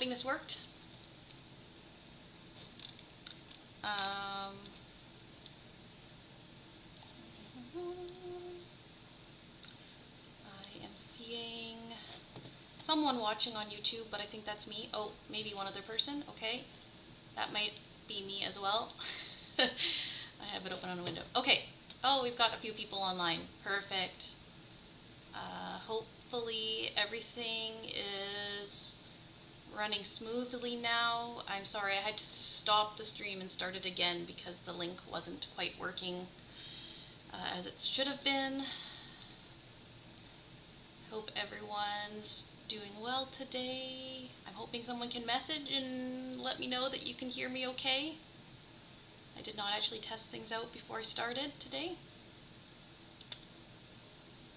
hoping this worked. I am seeing someone watching on YouTube, but I think that's me. Oh, maybe one other person. Okay, that might be me as well. I have it open on a window. Okay. Oh, we've got a few people online. Perfect. Hopefully everything is running smoothly now. I'm sorry, I had to stop the stream and start it again because the link wasn't quite working as it should have been. Hope everyone's doing well today. I'm hoping someone can message and let me know that you can hear me okay. I did not actually test things out before I started today,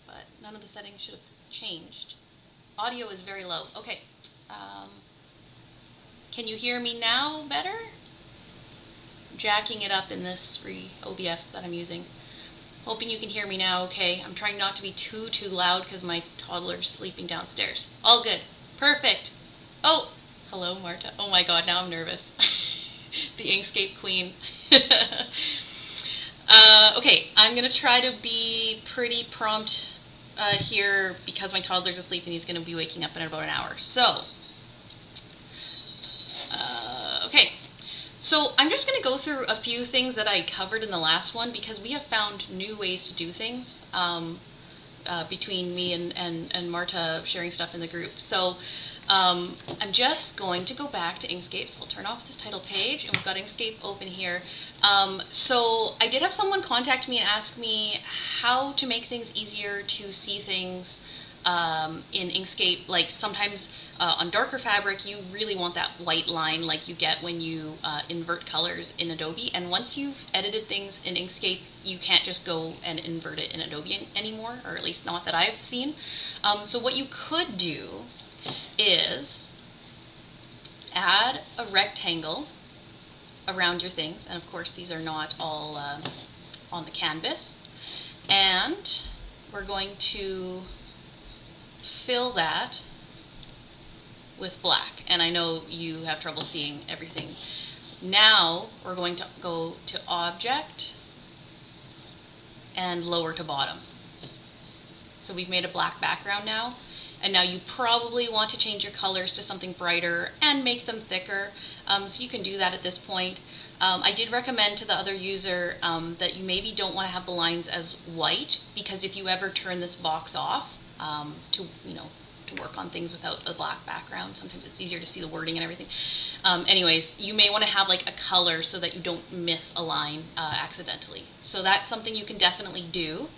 but none of the settings should have changed. Audio is very low. Okay. Can you hear me now better? I'm jacking it up in this free OBS that I'm using. Hoping you can hear me now okay. I'm trying not to be too loud because my toddler's sleeping downstairs. All good. Perfect. Oh, hello Marta. Oh my god, now I'm nervous. The Inkscape queen. Okay, I'm going to try to be pretty prompt here because my toddler's asleep and he's going to be waking up in about an hour. So, okay. So I'm just going to go through a few things that I covered in the last one because we have found new ways to do things between me and Marta sharing stuff in the group. So I'm just going to go back to Inkscape. So I'll turn off this title page and we've got Inkscape open here. So I did have someone contact me and ask me how to make things easier to see things in Inkscape. Like sometimes on darker fabric, you really want that white line like you get when you invert colors in Adobe. And once you've edited things in Inkscape, you can't just go and invert it in Adobe anymore, or at least not that I've seen. So what you could do is add a rectangle around your things, and of course these are not all on the canvas, and we're going to fill that with black, and I know you have trouble seeing everything. Now we're going to go to Object and lower to bottom. So we've made a black background now. And now you probably want to change your colors to something brighter and make them thicker. So you can do that at this point. I did recommend to the other user that you maybe don't want to have the lines as white, because if you ever turn this box off to work on things without the black background, sometimes it's easier to see the wording and everything. Anyways, you may want to have like a color so that you don't miss a line accidentally. So that's something you can definitely do.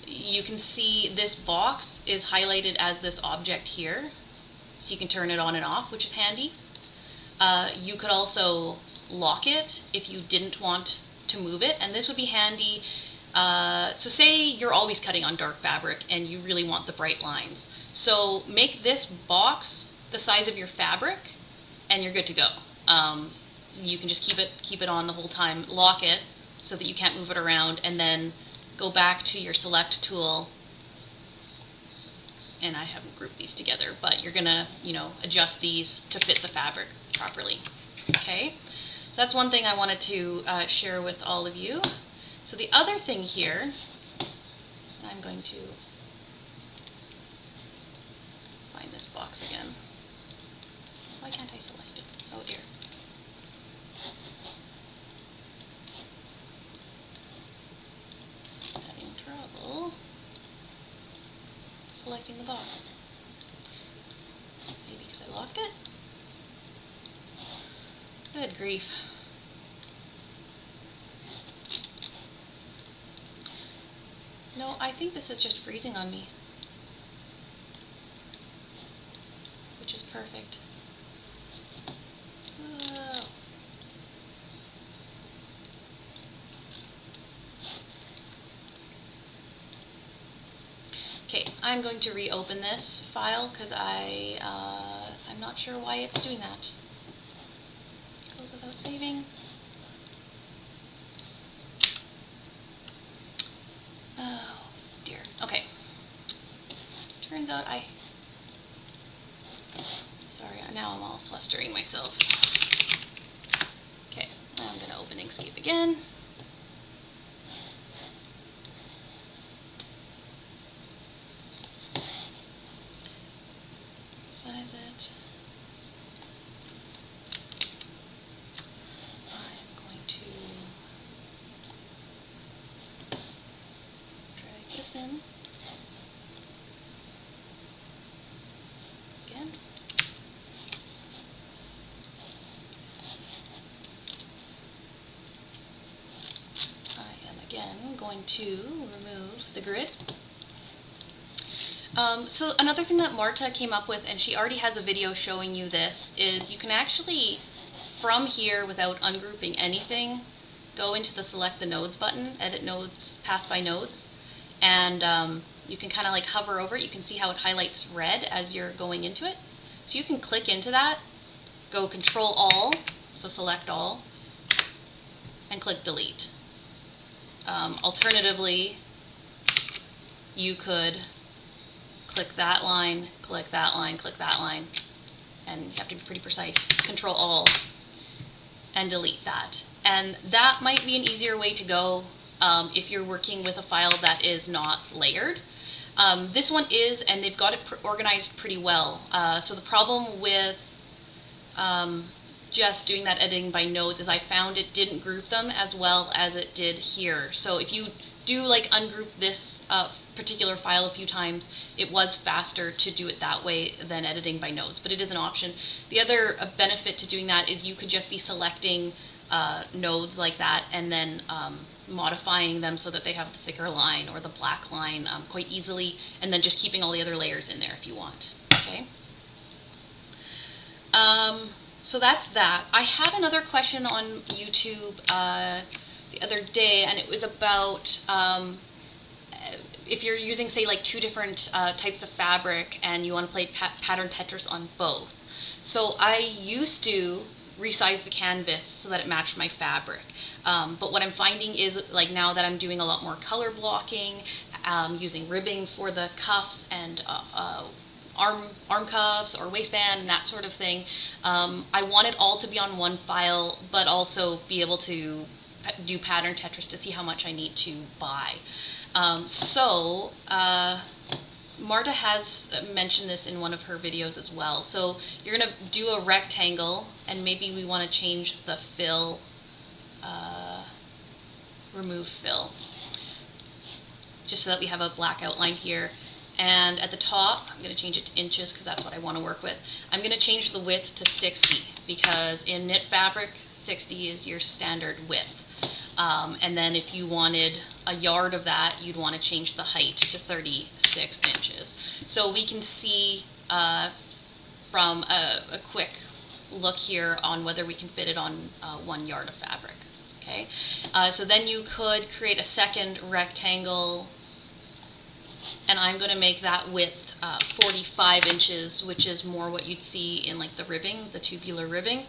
You can see this box is highlighted as this object here, so you can turn it on and off, which is handy. You could also lock it if you didn't want to move it, and this would be handy. So say you're always cutting on dark fabric and you really want the bright lines. So make this box the size of your fabric and you're good to go. You can just keep it on the whole time, lock it so that you can't move it around, and then go back to your select tool, and I haven't grouped these together, but you're gonna, adjust these to fit the fabric properly. Okay, so that's one thing I wanted to share with all of you. So the other thing here, I'm going to find this box again. Why can't I select it? Oh dear. Trouble selecting the box. Maybe because I locked it? Good grief. No, I think this is just freezing on me, which is perfect. Oh. Okay, I'm going to reopen this file because I'm not sure why it's doing that. Close without saving. Oh dear. Okay. Turns out sorry, Now I'm all flustering myself. Okay, now I'm going to open Inkscape again. Size it. I'm going to drag this in. Again. Again, going to remove the grid. So another thing that Marta came up with, and she already has a video showing you this, is you can actually, from here, without ungrouping anything, go into the select the nodes button, edit nodes, path by nodes, and you can kind of like hover over it. You can see how it highlights red as you're going into it. So you can click into that, go Control All, so select all, and click delete. Alternatively, you could click that line, click that line, click that line, and you have to be pretty precise. Control All and delete that. And that might be an easier way to go if you're working with a file that is not layered. This one is, and they've got it organized pretty well. So the problem with just doing that editing by nodes is I found it didn't group them as well as it did here. So if you do like ungroup this particular file a few times, it was faster to do it that way than editing by nodes, but it is an option. The other benefit to doing that is you could just be selecting nodes like that and then modifying them so that they have the thicker line or the black line quite easily, and then just keeping all the other layers in there if you want. Okay. So that's that. I had another question on YouTube the other day, and it was about if you're using, say, like 2 different types of fabric and you want to play pattern Tetris on both. So I used to resize the canvas so that it matched my fabric. But what I'm finding is, like, now that I'm doing a lot more color blocking, using ribbing for the cuffs and arm cuffs or waistband and that sort of thing, I want it all to be on one file, but also be able to do pattern Tetris to see how much I need to buy. Marta has mentioned this in one of her videos as well. So you're going to do a rectangle, and maybe we want to change the fill, remove fill, just so that we have a black outline here. And at the top, I'm going to change it to inches because that's what I want to work with. I'm going to change the width to 60 because in knit fabric, 60 is your standard width. And then if you wanted a yard of that, you'd want to change the height to 36 inches. So we can see from a quick look here on whether we can fit it on 1 yard of fabric. Okay. So then you could create a second rectangle, and I'm going to make that width 45 inches, which is more what you'd see in like the ribbing, the tubular ribbing.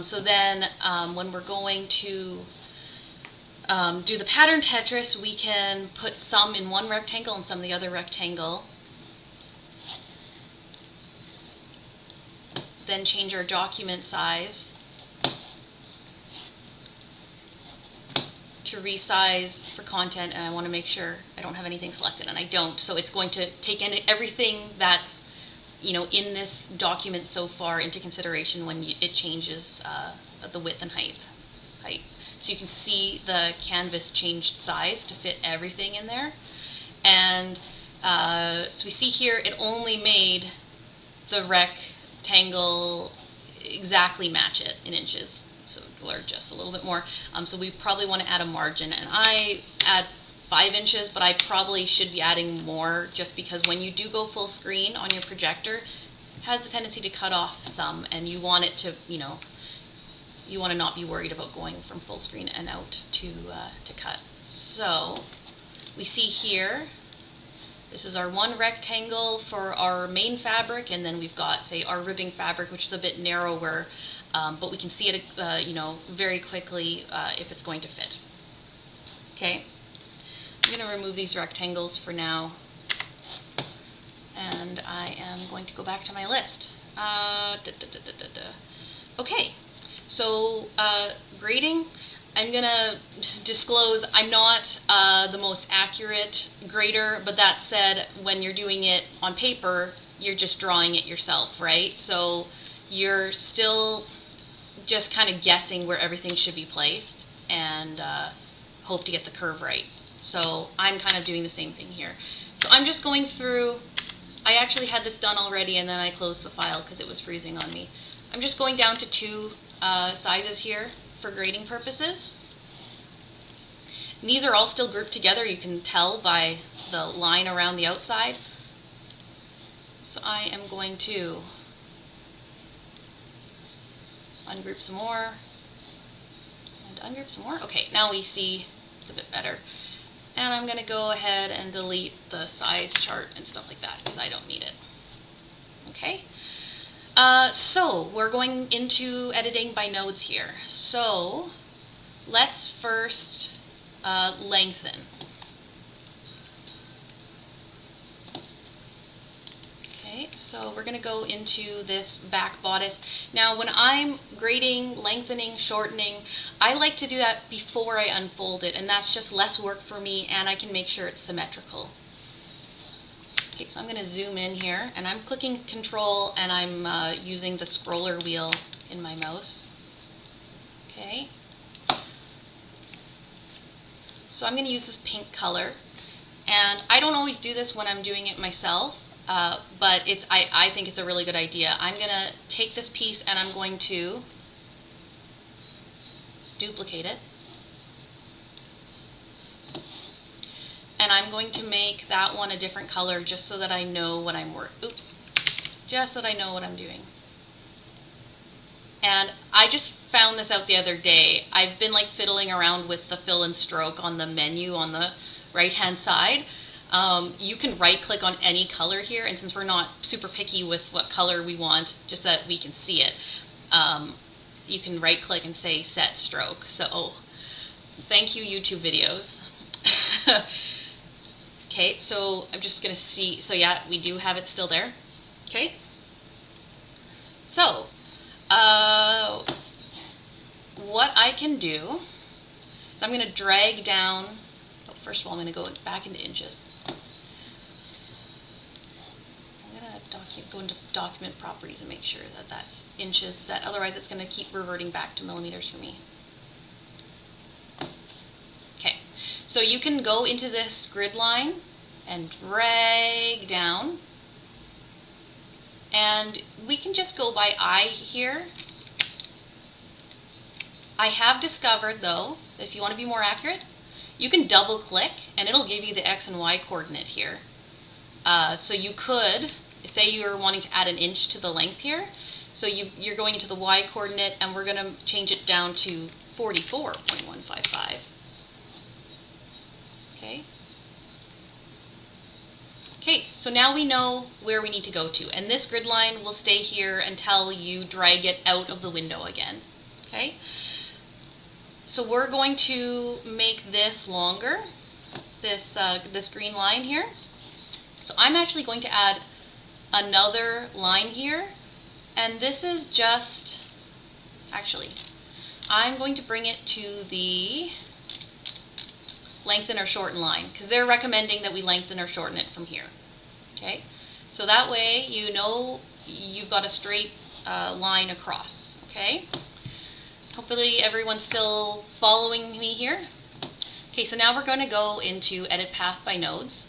So then when we're going to do the pattern Tetris, we can put some in one rectangle and some in the other rectangle. Then change our document size to resize for content, and I want to make sure I don't have anything selected, and I don't, so it's going to take in everything that's, you know, in this document so far into consideration when it changes the width and height. So you can see the canvas changed size to fit everything in there, and so we see here it only made the rectangle exactly match it in inches. So, or just a little bit more. So we probably want to add a margin, and I add 5 inches, but I probably should be adding more just because when you do go full screen on your projector, it has the tendency to cut off some, and you want it to, you know, you want to not be worried about going from full screen and out to cut. So we see here, this is our one rectangle for our main fabric, and then we've got, say, our ribbing fabric, which is a bit narrower. But we can see it, you know, very quickly if it's going to fit. Okay, I'm going to remove these rectangles for now, and I am going to go back to my list. Okay, so grading, I'm gonna disclose I'm not the most accurate grader, but that said, when you're doing it on paper, you're just drawing it yourself, right? So you're still just kind of guessing where everything should be placed and hope to get the curve right. So I'm kind of doing the same thing here. So I'm just going through, I actually had this done already and then I closed the file because it was freezing on me. I'm just going down to 2 sizes here for grading purposes. And these are all still grouped together, you can tell by the line around the outside. So I am going to ungroup some more and ungroup some more. Okay, now we see it's a bit better. And I'm going to go ahead and delete the size chart and stuff like that because I don't need it. Okay, so we're going into editing by nodes here. So let's first lengthen. Okay, so we're going to go into this back bodice. Now when I'm grading, lengthening, shortening, I like to do that before I unfold it, and that's just less work for me and I can make sure it's symmetrical. Okay, so I'm going to zoom in here and I'm clicking Control and I'm using the scroller wheel in my mouse. Okay, so I'm going to use this pink color, and I don't always do this when I'm doing it myself. But I think it's a really good idea. I'm going to take this piece and I'm going to duplicate it. And I'm going to make that one a different color just so that I know what I'm just so that I know what I'm doing. And I just found this out the other day. I've been like fiddling around with the fill and stroke on the menu on the right hand side. You can right click on any color here, and since we're not super picky with what color we want, just so that we can see it, you can right click and say set stroke. So thank you, YouTube videos. Okay, so I'm just gonna see, so yeah, we do have it still there. Okay, so what I can do is I'm gonna drag down, first of all I'm gonna go back into inches. Go into document properties and make sure that that's inches set, otherwise it's going to keep reverting back to millimeters for me. Okay, so you can go into this grid line and drag down, and we can just go by eye here. I have discovered though that if you want to be more accurate, you can double click and it'll give you the X and Y coordinate here. So you could say you're wanting to add an inch to the length here, so you're going into the Y coordinate and we're going to change it down to 44.155. Okay. Okay, so now we know where we need to go to, and this grid line will stay here until you drag it out of the window again. Okay. So we're going to make this longer, this green line here. So I'm actually going to add another line here, and this is just, actually, I'm going to bring it to the lengthen or shorten line, because they're recommending that we lengthen or shorten it from here. Okay, so that way you know you've got a straight line across. Okay, hopefully everyone's still following me here. Okay, so now we're going to go into edit path by nodes.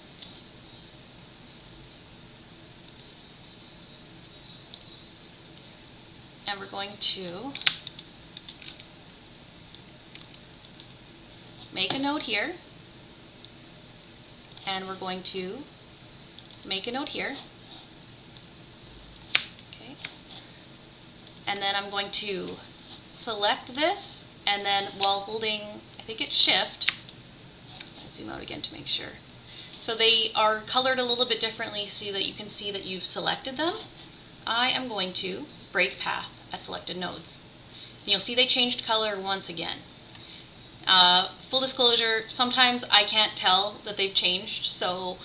And we're going to make a node here, and we're going to make a node here. Okay. And then I'm going to select this, and then while holding, I think it's Shift, I'll zoom out again to make sure. So they are colored a little bit differently so that you can see that you've selected them. I am going to break path at selected nodes. And you'll see they changed color once again. Full disclosure, sometimes I can't tell that they've changed, so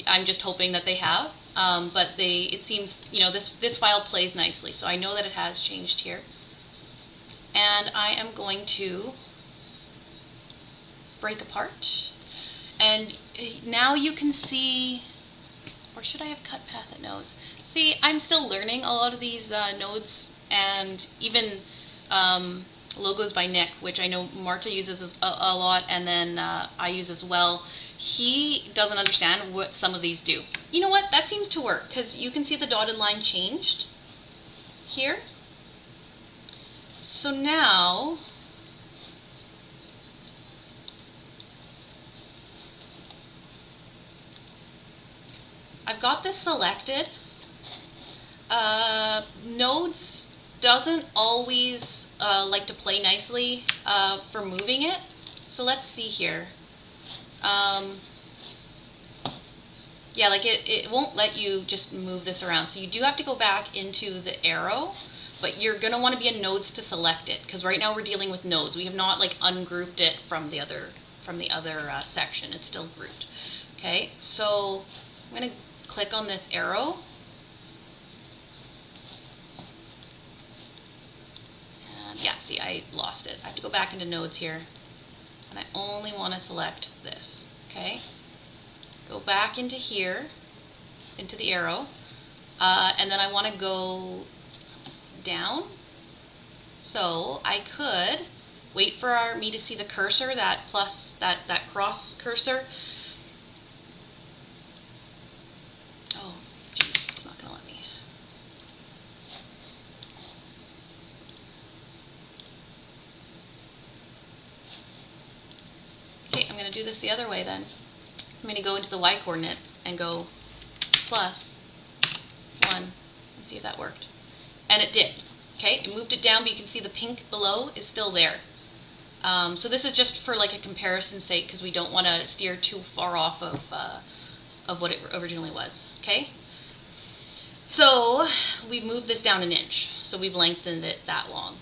I'm just hoping that they have. but it seems, this file plays nicely, so I know that it has changed here. And I am going to break apart. And now you can see, or should I have cut path at nodes? See, I'm still learning a lot of these nodes, and even logos by Nick, which I know Marta uses a lot, and then I use as well. He doesn't understand what some of these do. You know what? That seems to work, because you can see the dotted line changed here. So now, I've got this selected. Nodes doesn't always like to play nicely for moving it. So let's see here. Yeah, like it won't let you just move this around. So you do have to go back into the arrow, but you're going to want to be in nodes to select it, because right now we're dealing with nodes. We have not like ungrouped it from the other section. It's still grouped. Okay, so I'm going to click on this arrow. And yeah, see, I lost it. I have to go back into nodes here. And I only want to select this. Okay, go back into here, into the arrow. And then I want to go down. So I could wait for me to see the cursor, that plus, that cross cursor. Oh, geez, it's not gonna let me. Okay, I'm gonna do this the other way then. I'm gonna go into the Y coordinate and go +1 and see if that worked. And it did. Okay, it moved it down, but you can see the pink below is still there. So this is just for like a comparison's sake, because we don't want to steer too far off of what it originally was. Okay, so we've moved this down 1 inch, so we've lengthened it that long.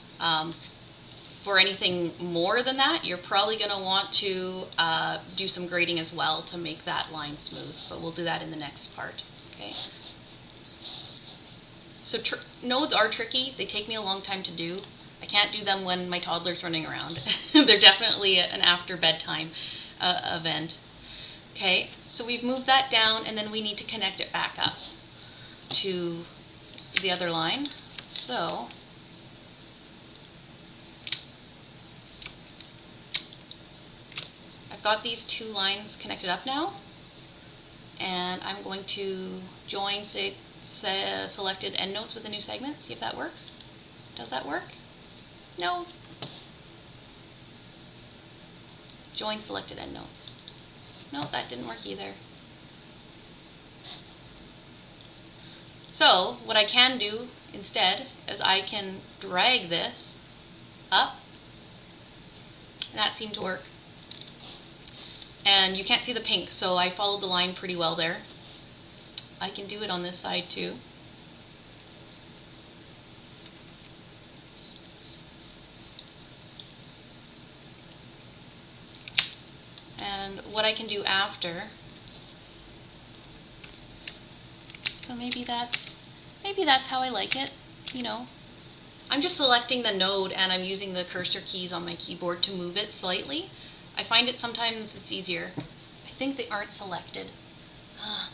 For anything more than that, you're probably going to want to do some grading as well to make that line smooth, but we'll do that in the next part. Okay. So nodes are tricky. They take me a long time to do. I can't do them when my toddler's running around. They're definitely an after bedtime event. Okay, so we've moved that down, and then we need to connect it back up to the other line. So I've got these 2 lines connected up now, and I'm going to join selected endnotes with a new segment, see if that works. Does that work? No. Join selected endnotes. No, that didn't work either. So what I can do instead is I can drag this up, and that seemed to work. And you can't see the pink, so I followed the line pretty well there. I can do it on this side too. And what I can do after, so maybe that's how I like it, you know. I'm just selecting the node and I'm using the cursor keys on my keyboard to move it slightly. I find it sometimes it's easier. I think they aren't selected.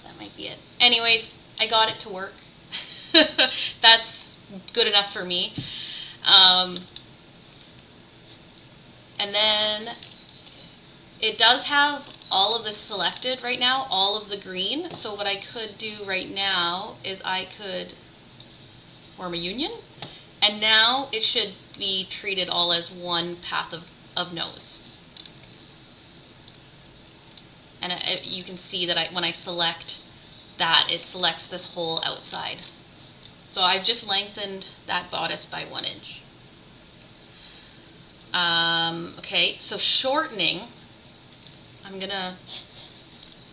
That might be it. Anyways, I got it to work. That's good enough for me. And then it does have all of this selected right now, all of the green. So what I could do right now is I could form a union, and now it should be treated all as one path of nodes. And you can see that when I select that, it selects this whole outside. So I've just lengthened that bodice by 1 inch. Okay, so shortening, I'm gonna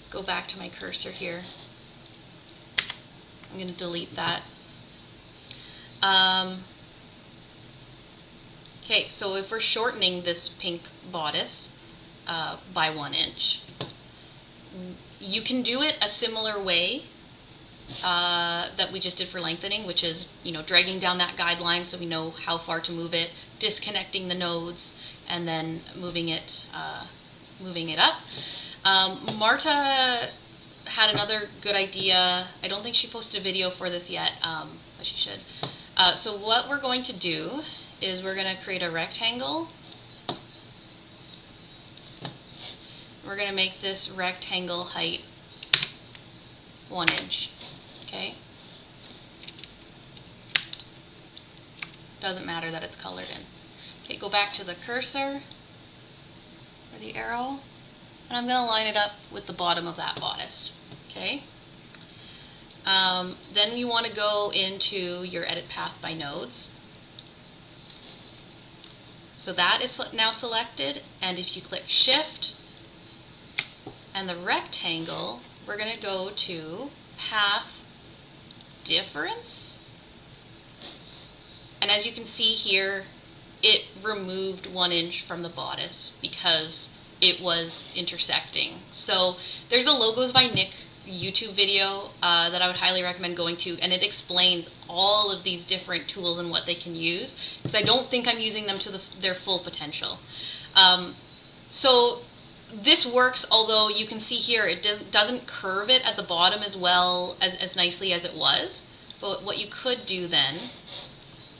go back to my cursor here. I'm gonna delete that. Okay, so if we're shortening this pink bodice by 1 inch, you can do it a similar way that we just did for lengthening, which is, dragging down that guideline so we know how far to move it, disconnecting the nodes, and then moving it up. Marta had another good idea. I don't think she posted a video for this yet, but she should. So what we're going to do is we're going to create a rectangle. We're going to make this rectangle height 1 inch. Okay? Doesn't matter that it's colored in. Okay, go back to the cursor or the arrow, and I'm going to line it up with the bottom of that bodice. Okay? Then you want to go into your edit path by nodes. So that is now selected, and if you click shift and the rectangle, we're going to go to path difference. And as you can see here, it removed 1 inch from the bodice because it was intersecting. So there's a Logos by Nick YouTube video that I would highly recommend going to, and it explains all of these different tools and what they can use, because I don't think I'm using them to their full potential. So this works, although you can see here it doesn't curve it at the bottom as well as nicely as it was. But what you could do then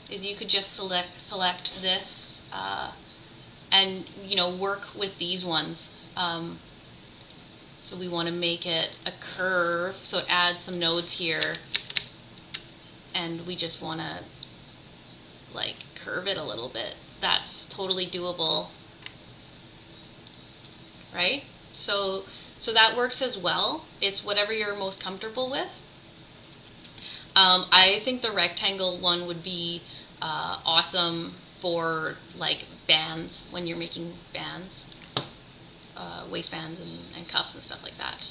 is you could just select this and work with these ones. So we want to make it a curve, so it adds some nodes here, and we just want to curve it a little bit. That's totally doable, right? So that works as well. It's whatever you're most comfortable with. I think the rectangle one would be awesome for bands, when you're making bands. Waistbands and cuffs and stuff like that.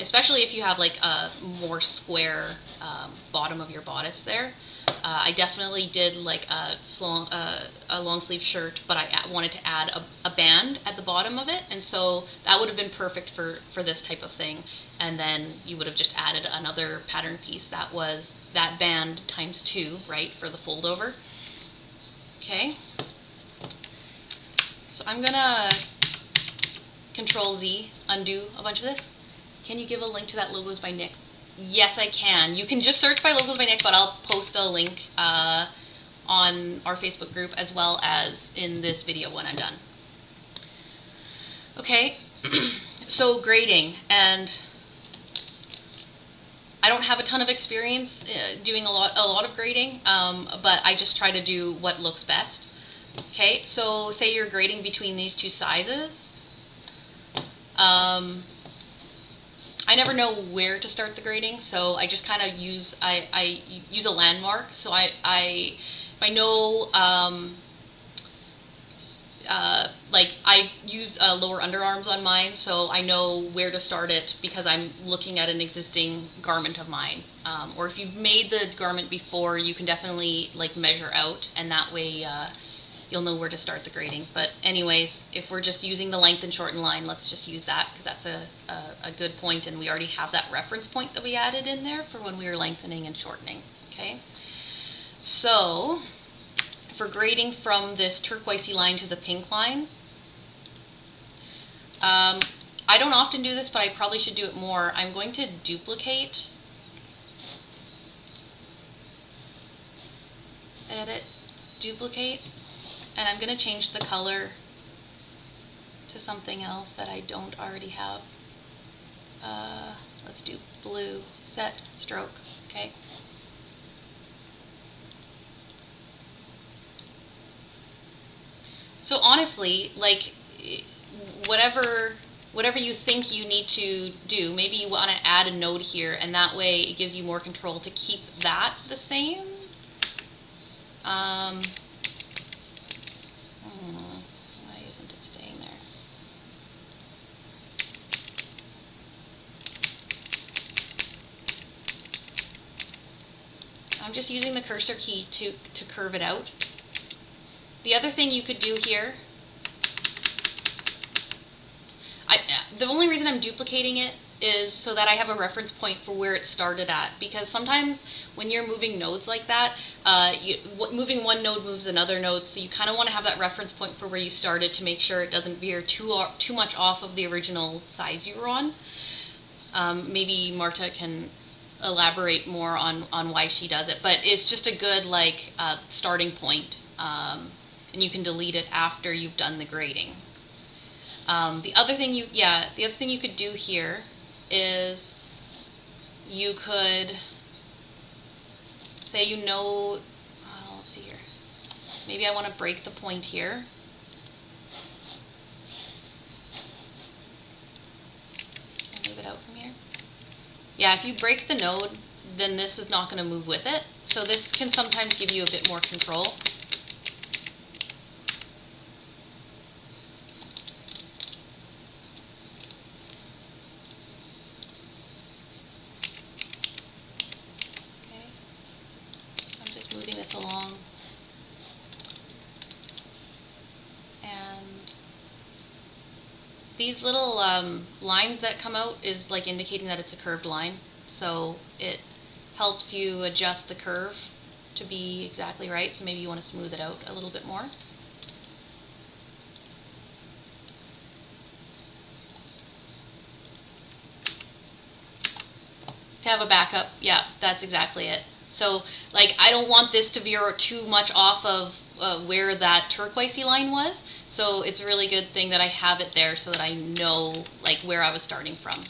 Especially if you have a more square bottom of your bodice there. I definitely did a long sleeve shirt, but I wanted to add a band at the bottom of it, and so that would have been perfect for this type of thing. And then you would have just added another pattern piece that was that band times 2, right, for the fold over. Okay. So I'm gonna Control Z, undo a bunch of this. Can you give a link to that Logos by Nick? Yes, I can. You can just search by Logos by Nick, but I'll post a link on our Facebook group as well as in this video when I'm done. Okay, so grading, and I don't have a ton of experience doing a lot of grading, but I just try to do what looks best. Okay, so say you're grading between these two sizes. I never know where to start the grading, so I just kind of use I use a landmark. So if I know I use lower underarms on mine, so I know where to start it because I'm looking at an existing garment of mine. Or if you've made the garment before, you can definitely measure out, and that way you'll know where to start the grading. But anyways, if we're just using the lengthen shorten line, let's just use that because that's a good point, and we already have that reference point that we added in there for when we were lengthening and shortening. Okay, so for grading from this turquoisey line to the pink line, I don't often do this, but I probably should do it more. I'm going to duplicate, edit, duplicate, and I'm going to change the color to something else that I don't already have. Let's do blue, set, stroke, okay. So honestly, whatever you think you need to do, maybe you want to add a node here, and that way it gives you more control to keep that the same. Why isn't it staying there? I'm just using the cursor key to curve it out. The other thing you could do here, the only reason I'm duplicating it is so that I have a reference point for where it started at. Because sometimes when you're moving nodes like that, moving one node moves another node, so you kind of want to have that reference point for where you started to make sure it doesn't veer too much off of the original size you were on. Maybe Marta can elaborate more on why she does it, but it's just a good starting point, and you can delete it after you've done the grading. The other thing you could do here is you could say, let's see here. Maybe I want to break the point here. And move it out from here. Yeah, if you break the node, then this is not going to move with it. So this can sometimes give you a bit more control. Moving this along, and these little lines that come out is like indicating that it's a curved line, so it helps you adjust the curve to be exactly right. So maybe you want to smooth it out a little bit more. To have a backup, yeah, that's exactly it. So, I don't want this to veer too much off of where that turquoisey line was. So it's a really good thing that I have it there so that I know, where I was starting from.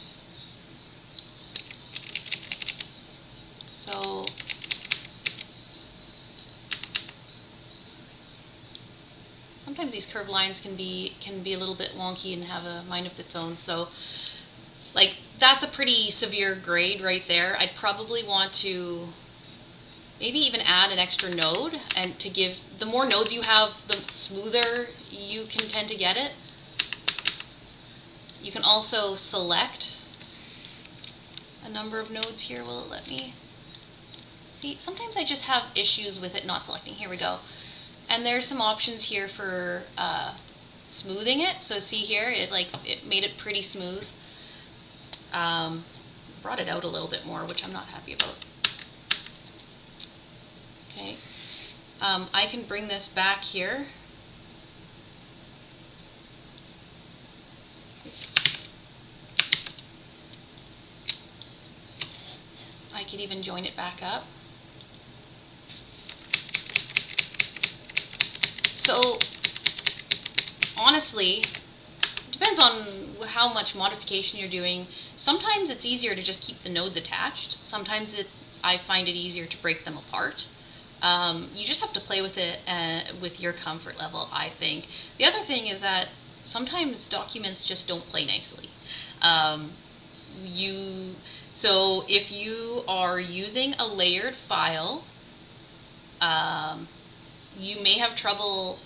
So, sometimes these curved lines can be a little bit wonky and have a mind of its own. So, that's a pretty severe grade right there. I'd probably want to maybe even add an extra node, and to give, the more nodes you have, the smoother you can tend to get it. You can also select a number of nodes here. Will it let me? See, sometimes I just have issues with it not selecting. Here we go. And there's some options here for smoothing it. So see here, it made it pretty smooth. Brought it out a little bit more, which I'm not happy about. Okay, I can bring this back here. Oops. I could even join it back up. So, honestly, it depends on how much modification you're doing. Sometimes it's easier to just keep the nodes attached. Sometimes I find it easier to break them apart. You just have to play with it with your comfort level, I think. The other thing is that sometimes documents just don't play nicely. So if you are using a layered file, you may have trouble,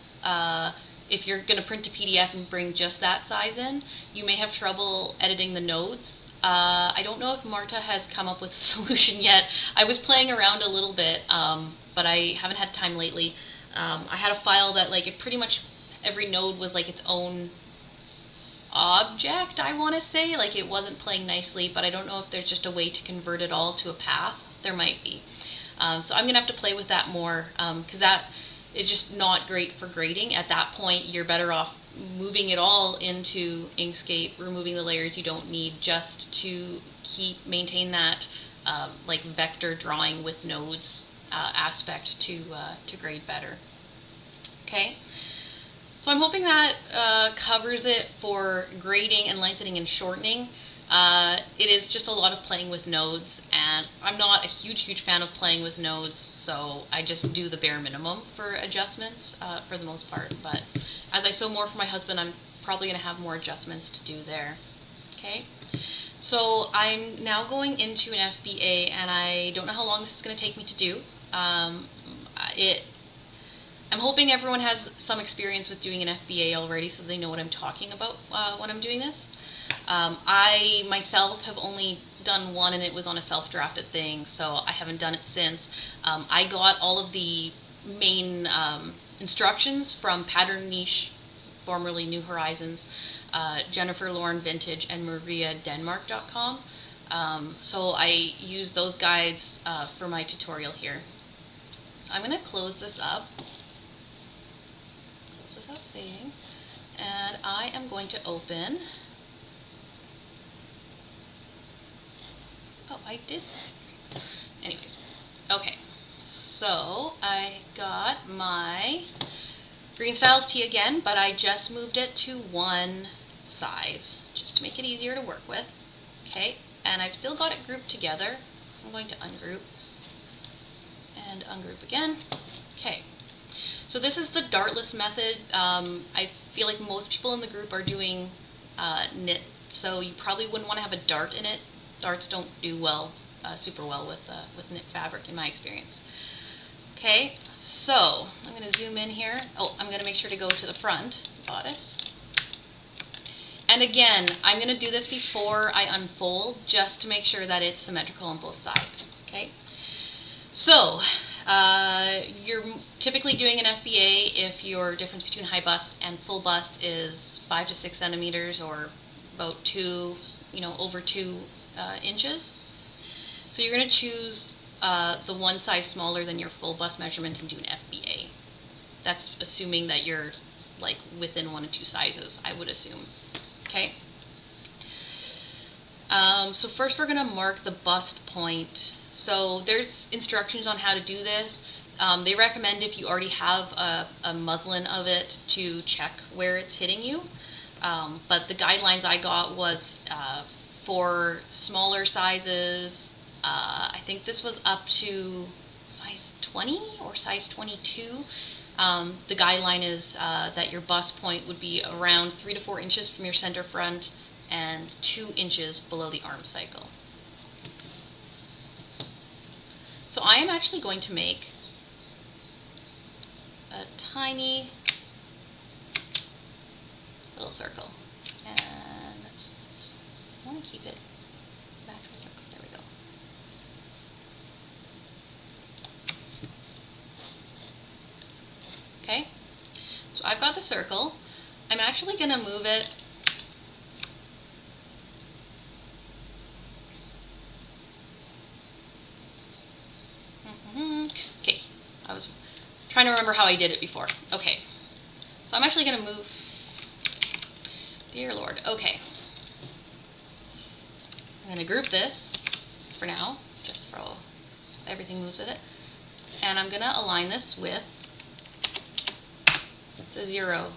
if you're going to print a PDF and bring just that size in, you may have trouble editing the nodes. I don't know if Marta has come up with a solution yet. I was playing around a little bit, but I haven't had time lately. I had a file that it pretty much every node was its own object, I want to say. It wasn't playing nicely, but I don't know if there's just a way to convert it all to a path. There might be. So I'm going to have to play with that more, because that is just not great for grading. At that point, you're better off moving it all into Inkscape, removing the layers you don't need, just to maintain that vector drawing with nodes aspect to grade better. Okay, so I'm hoping that covers it for grading and lengthening and shortening. It is just a lot of playing with nodes, and I'm not a huge fan of playing with nodes, so I just do the bare minimum for adjustments for the most part. But as I sew more for my husband, I'm probably going to have more adjustments to do there. Okay, so I'm now going into an FBA, and I don't know how long this is going to take me to do. I'm hoping everyone has some experience with doing an FBA already, so they know what I'm talking about when I'm doing this. I myself have only done one, and it was on a self-drafted thing, so I haven't done it since. I got all of the main instructions from Pattern Niche, formerly New Horizons. Jennifer Lauren Vintage and mariadenmark.com. So I use those guides for my tutorial here. So I'm going to close this up, close without saving, and I am going to open, oh, I did, anyways, okay, so I got my Green Styles tee again, but I just moved it to one size, just to make it easier to work with, okay, and I've still got it grouped together. I'm going to ungroup, and ungroup again. Okay, so this is the dartless method. I feel like most people in the group are doing knit, so you probably wouldn't want to have a dart in it. Darts don't do well, super well with knit fabric in my experience. Okay, so I'm going to zoom in here. Oh, I'm going to make sure to go to the front bodice. And again, I'm going to do this before I unfold, just to make sure that it's symmetrical on both sides. Okay. So, you're typically doing an FBA if your difference between high bust and full bust is 5 to 6 centimeters, or about 2, over 2 inches. So you're going to choose the one size smaller than your full bust measurement and do an FBA. That's assuming that you're like within 1 or 2 sizes, I would assume. Okay. So first we're going to mark the bust point. So there's instructions on how to do this. They recommend, if you already have a muslin of it, to check where it's hitting you. But the guidelines I got was for smaller sizes. I think this was up to size 20 or size 22. The guideline is that your bust point would be around 3 to 4 inches from your center front and 2 inches below the arm cycle. So I am actually going to make a tiny little circle, and I want to keep it back to a circle. There we go. Okay, so I've got the circle. I'm actually going to move it okay, I was trying to remember how I did it before. Okay, so I'm actually going to move, dear Lord, okay. I'm going to group this for now, just for everything moves with it. And I'm going to align this with the 0.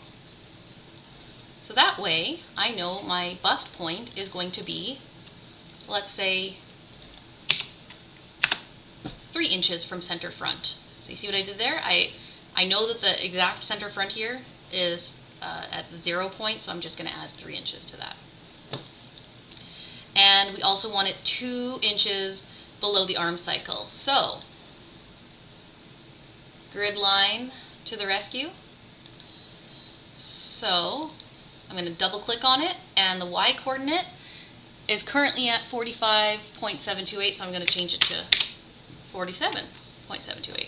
So that way, I know my bust point is going to be, let's say, 3 inches from center front. So you see what I did there? I know that the exact center front here is at the 0 point, so I'm just going to add 3 inches to that. And we also want it 2 inches below the arm cycle. So, grid line to the rescue. So, I'm going to double click on it, and the Y coordinate is currently at 45.728, so I'm going to change it to 47.728.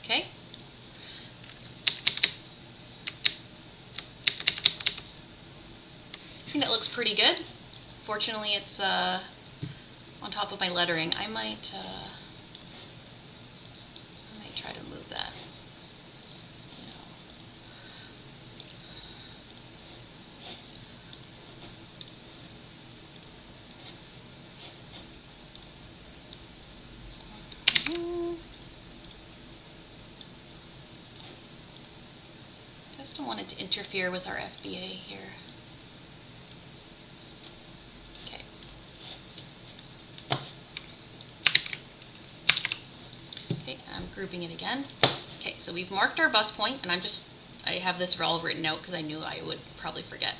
Okay. I think that looks pretty good. Fortunately, it's on top of my lettering. I might try to move that. Just don't want it to interfere with our FBA here. Okay. Okay, I'm grouping it again. Okay, so we've marked our bust point, and I have this all written out because I knew I would probably forget.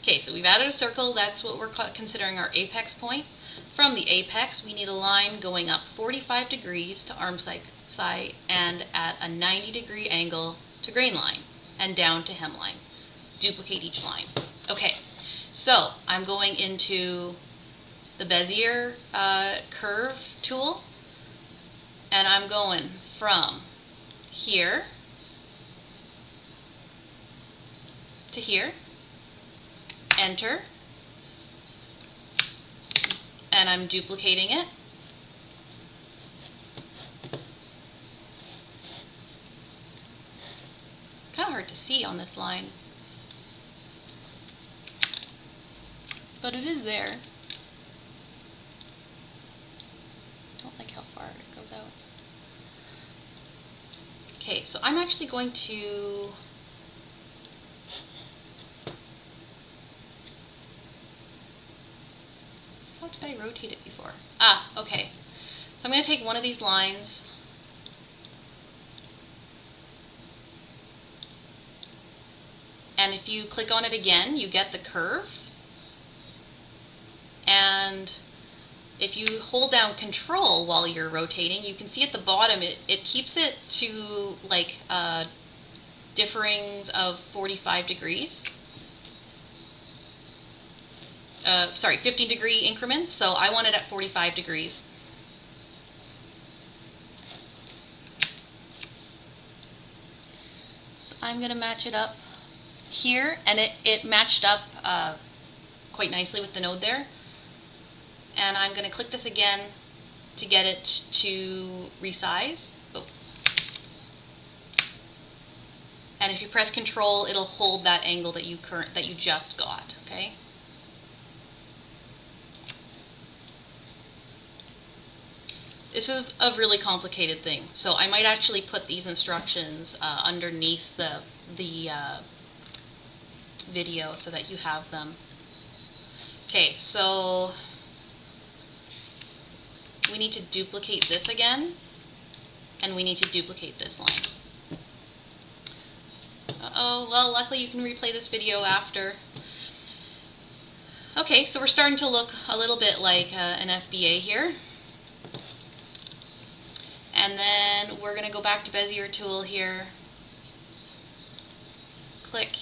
Okay, so we've added a circle. That's what we're considering our apex point. From the apex, we need a line going up 45 degrees to arm side and at a 90-degree angle to grain line and down to hemline. Duplicate each line. Okay, so I'm going into the Bezier curve tool, and I'm going from here to here, enter, and I'm duplicating it. Kind of hard to see on this line, but it is there. Don't like how far it goes out. Okay, so I'm actually going to how did I rotate it before? Ah, okay. So I'm going to take one of these lines and if you click on it again, you get the curve. And if you hold down Control while you're rotating, you can see at the bottom it keeps it to like differings of 45 degrees. Sorry, 50-degree increments, so I want it at 45 degrees. So I'm going to match it up here, and it matched up quite nicely with the node there. And I'm going to click this again to get it to resize. Oh. And if you press Control, it'll hold that angle that you just got, okay? This is a really complicated thing, so I might actually put these instructions underneath the video so that you have them. Okay, so we need to duplicate this again, and we need to duplicate this line. Uh-oh, well, luckily you can replay this video after. Okay, so we're starting to look a little bit like an FBA here. And then we're going to go back to Bezier tool here, click,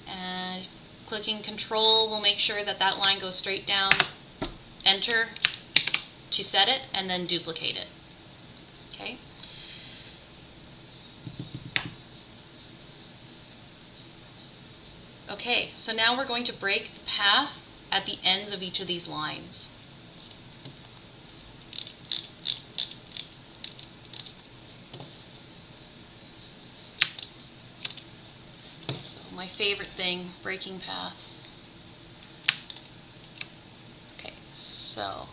and clicking Control will make sure that that line goes straight down, enter to set it, and then duplicate it. Okay. Okay, so now we're going to break the path at the ends of each of these lines. My favorite thing, breaking paths. Okay, so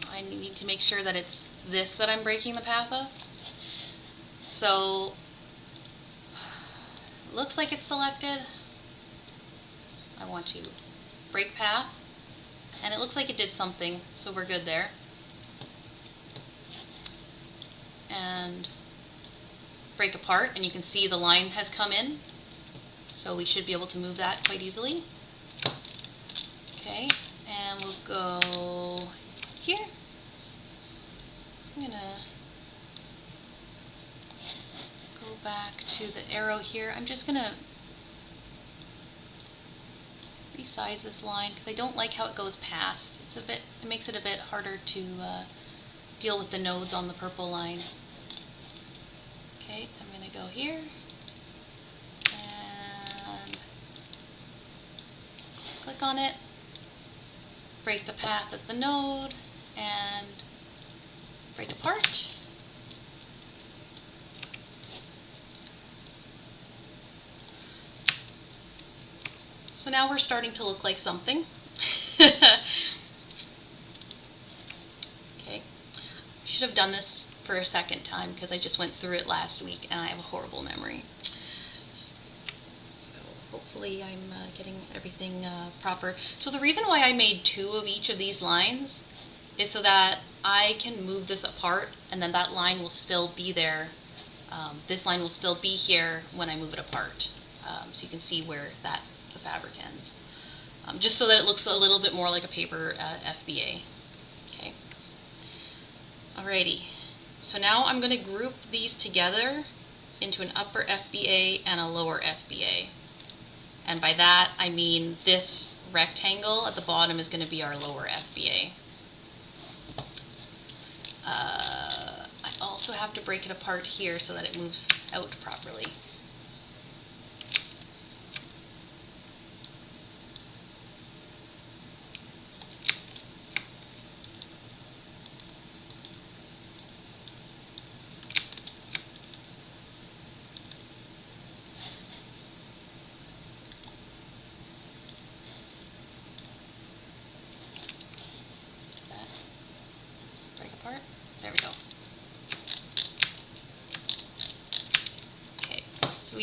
I need to make sure that it's this that I'm breaking the path of. So looks like it's selected. I want to break path, and it looks like it did something, so we're good there. And break apart, and you can see the line has come in, so we should be able to move that quite easily. Okay, and we'll go here. I'm gonna go back to the arrow here. I'm just gonna resize this line because I don't like how it goes past. It makes it a bit harder to deal with the nodes on the purple line. Okay, I'm going to go here and click on it, break the path at the node, and break apart. So now we're starting to look like something. Okay, should have done this for a second time because I just went through it last week and I have a horrible memory. So hopefully I'm getting everything proper. So the reason why I made 2 of each of these lines is so that I can move this apart and then that line will still be there. This line will still be here when I move it apart. So you can see where the fabric ends. Just so that it looks a little bit more like a paper FBA. Okay. Alrighty. So now I'm going to group these together into an upper FBA and a lower FBA. And by that I mean this rectangle at the bottom is going to be our lower FBA. I also have to break it apart here so that it moves out properly.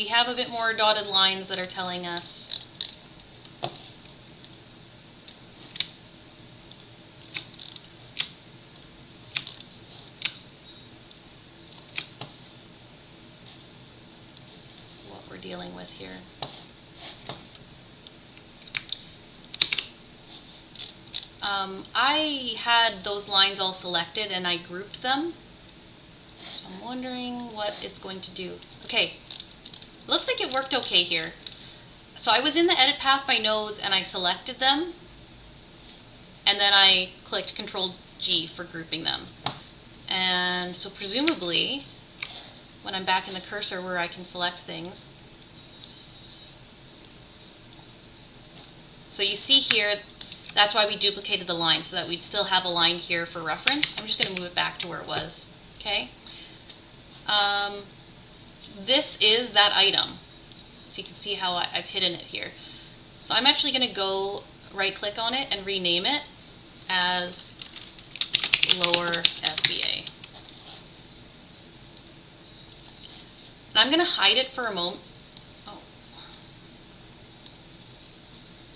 we have a bit more dotted lines that are telling us what we're dealing with here. I had those lines all selected and I grouped them. So I'm wondering what it's going to do. Okay, looks like it worked okay here. So I was in the edit path by nodes and I selected them. And then I clicked Control G for grouping them. And so presumably, when I'm back in the cursor where I can select things. So you see here, that's why we duplicated the line, so that we'd still have a line here for reference. I'm just going to move it back to where it was. Okay. This is that item. So you can see how I've hidden it here. So I'm actually going to go right click on it and rename it as lower FBA. And I'm going to hide it for a moment.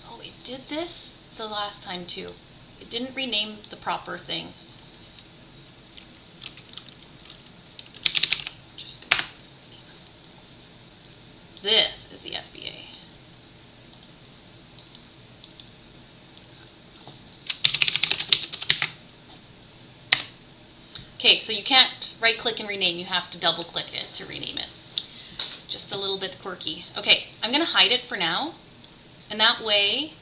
Oh, it did this the last time too. It didn't rename the proper thing. This is the FBA. Okay, so you can't right click and rename, you have to double click it to rename it. Just a little bit quirky. Okay, I'm going to hide it for now, and that way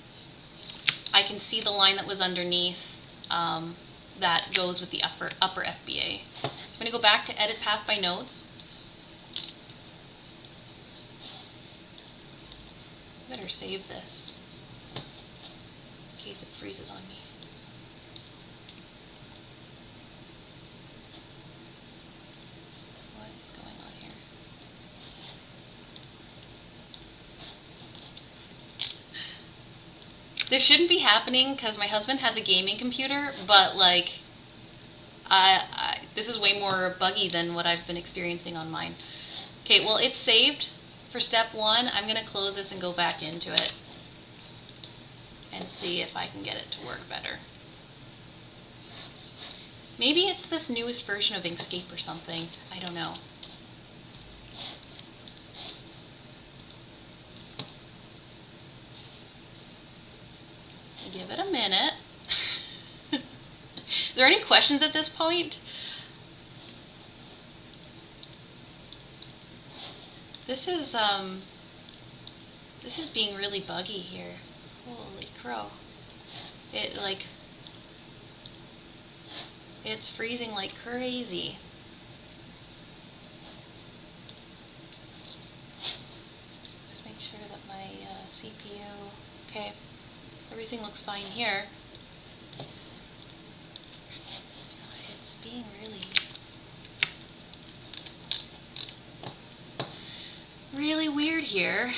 I can see the line that was underneath that goes with the upper FBA. So I'm going to go back to Edit Path by Nodes. I better save this in case it freezes on me. What is going on here? This shouldn't be happening because my husband has a gaming computer, but like, this is way more buggy than what I've been experiencing on mine. Okay, well it's saved for step 1. I'm going to close this and go back into it and see if I can get it to work better. Maybe it's this newest version of Inkscape or something. I don't know. Give it a minute. Are there any questions at this point? This is being really buggy here. Holy crow. It's freezing like crazy. Just make sure that my CPU, okay, everything looks fine here. It's being really weird here.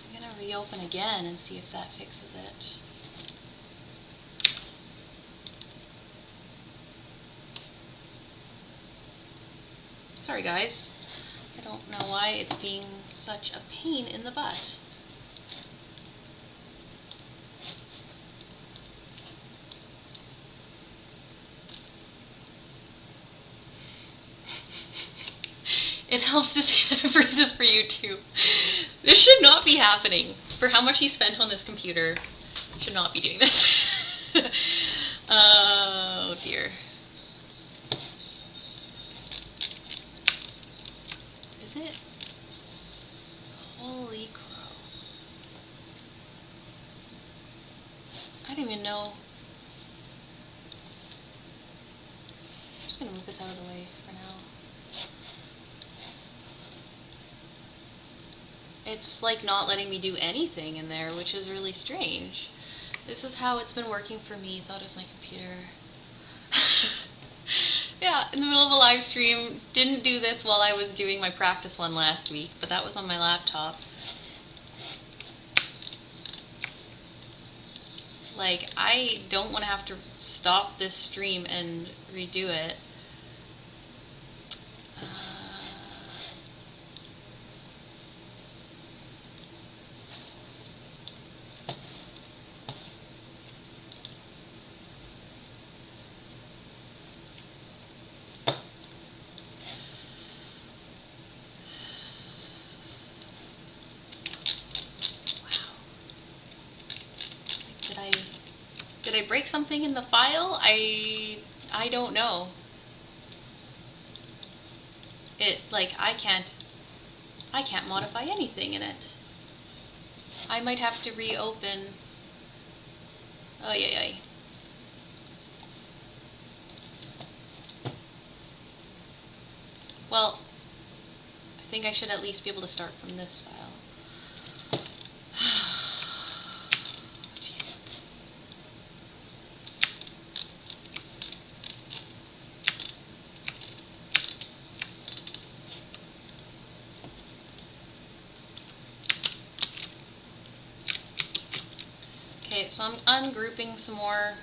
I'm going to reopen again and see if that fixes it. Sorry guys, I don't know why it's being such a pain in the butt. It helps to see that it freezes for you too. This should not be happening. For how much he spent on this computer, should not be doing this. Oh dear. Is it? Holy crow. I don't even know. I'm just going to move this out of the way for now. It's like not letting me do anything in there, which is really strange. This is how it's been working for me. Thought it was my computer. Yeah, in the middle of a live stream. Didn't do this while I was doing my practice one last week, but that was on my laptop. Like, I don't want to have to stop this stream and redo it. Did I break something in the file? I don't know. I can't modify anything in it. I might have to reopen. Oh yeah. Well, I think I should at least be able to start from this file. Jeez. Okay, so I'm ungrouping some more.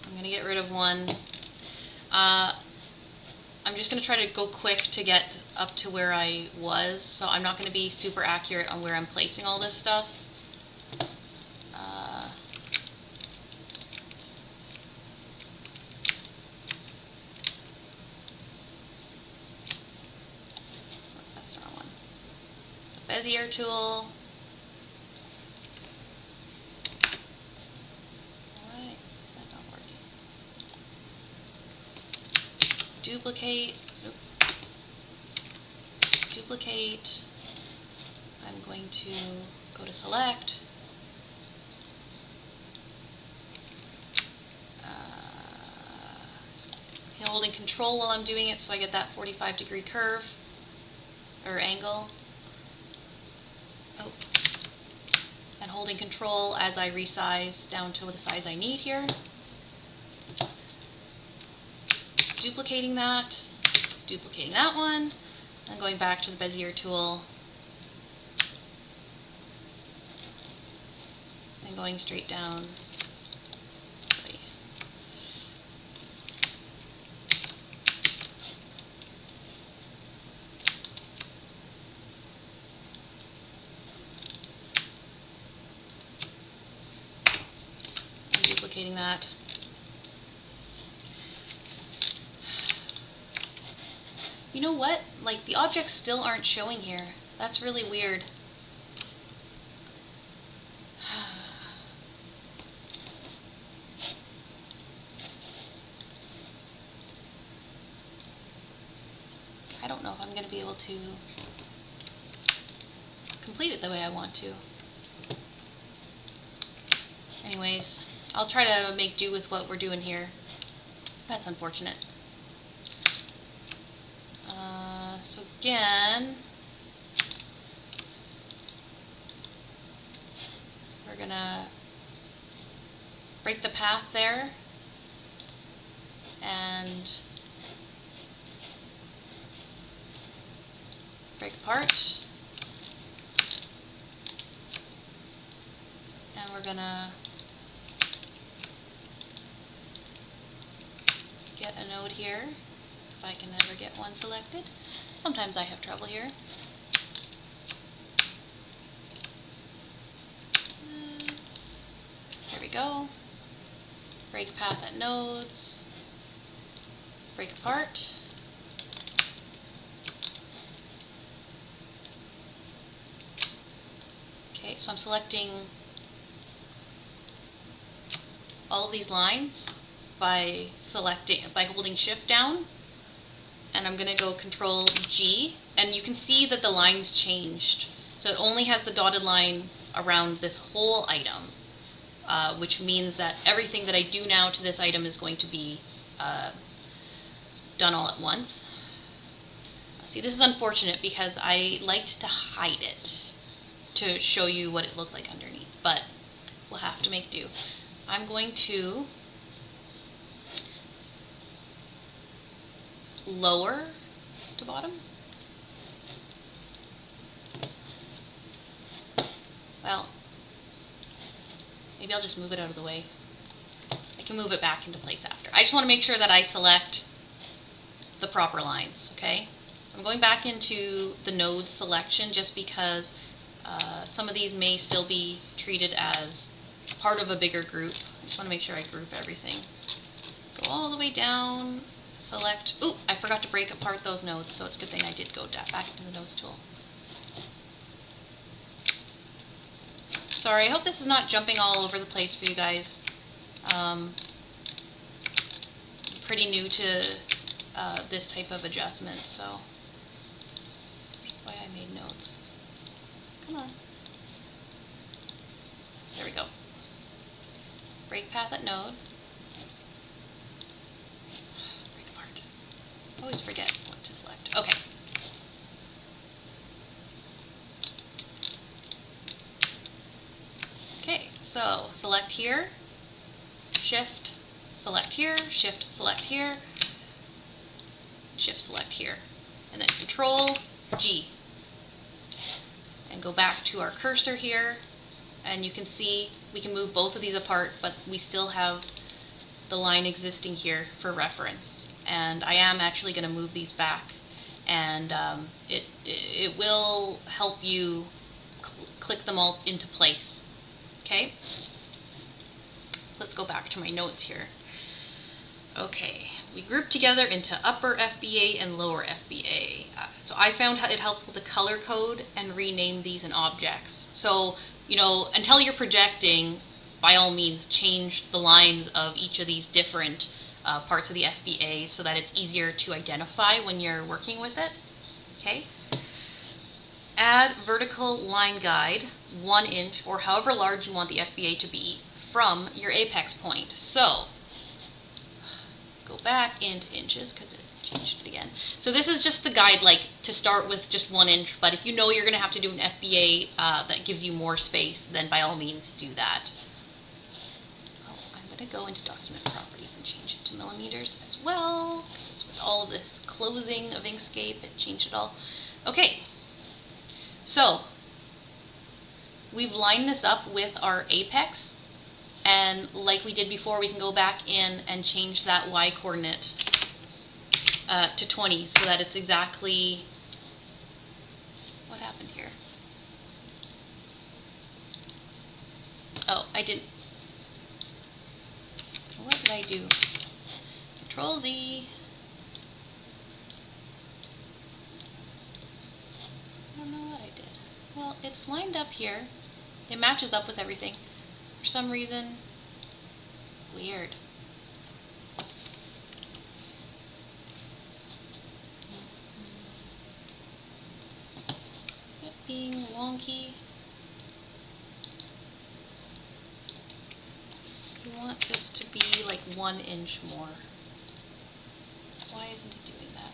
I'm going to get rid of one. I'm just going to try to go quick to get up to where I was, so I'm not going to be super accurate on where I'm placing all this stuff. That's the wrong one. So Bezier tool. Duplicate, duplicate. I'm going to go to select. Holding control while I'm doing it so I get that 45-degree curve or angle. Oh. And holding control as I resize down to the size I need here. Duplicating that one, and going back to the Bezier tool, and going straight down. And duplicating that. You know what? Like, the objects still aren't showing here. That's really weird. I don't know if I'm going to be able to complete it the way I want to. Anyways, I'll try to make do with what we're doing here. That's unfortunate. So again, we're gonna break the path there and break apart, and we're gonna get a node here if I can ever get one selected. Sometimes I have trouble here. There we go. Break path at nodes. Break apart. Okay, so I'm selecting all of these lines by holding Shift down. And I'm going to go Control G, and you can see that the lines changed. So it only has the dotted line around this whole item, which means that everything that I do now to this item is going to be done all at once. See, this is unfortunate because I liked to hide it to show you what it looked like underneath, but we'll have to make do. I'm going to lower to bottom. Well, maybe I'll just move it out of the way. I can move it back into place after. I just want to make sure that I select the proper lines, okay? So I'm going back into the node selection just because some of these may still be treated as part of a bigger group. I just want to make sure I group everything. Go all the way down. Select, ooh, I forgot to break apart those nodes, so it's a good thing I did go back into the nodes tool. Sorry, I hope this is not jumping all over the place for you guys. Pretty new to this type of adjustment, so that's why I made notes. Come on. There we go. Break path at node. Break apart. Always forget what to select. Okay. Okay, so select here, shift, select here, shift, select here, shift, select here, and then Control G. And go back to our cursor here, and you can see we can move both of these apart, but we still have the line existing here for reference. And I am actually going to move these back, and it will help you click them all into place. Okay? So let's go back to my notes here. Okay, we grouped together into upper FBA and lower FBA. So I found it helpful to color code and rename these in objects. So, you know, until you're projecting, by all means, change the lines of each of these different parts of the FBA so that it's easier to identify when you're working with it. Okay. Add vertical line guide, 1 inch, or however large you want the FBA to be, from your apex point. So, go back into inches because it changed it again. So this is just the guide, like to start with just 1 inch, but if you know you're going to have to do an FBA that gives you more space, then by all means do that. Oh, I'm going to go into document properties and change it to millimeters as well, because with all of this closing of Inkscape, it changed it all. Okay, so we've lined this up with our apex. And like we did before, we can go back in and change that y coordinate to 20 so that it's exactly, what happened here? Oh, I didn't, what did I do? Control Z. I don't know what I did. Well, it's lined up here. It matches up with everything. For some reason, weird. Is it being wonky? You want this to be like 1 inch more. Why isn't it doing that?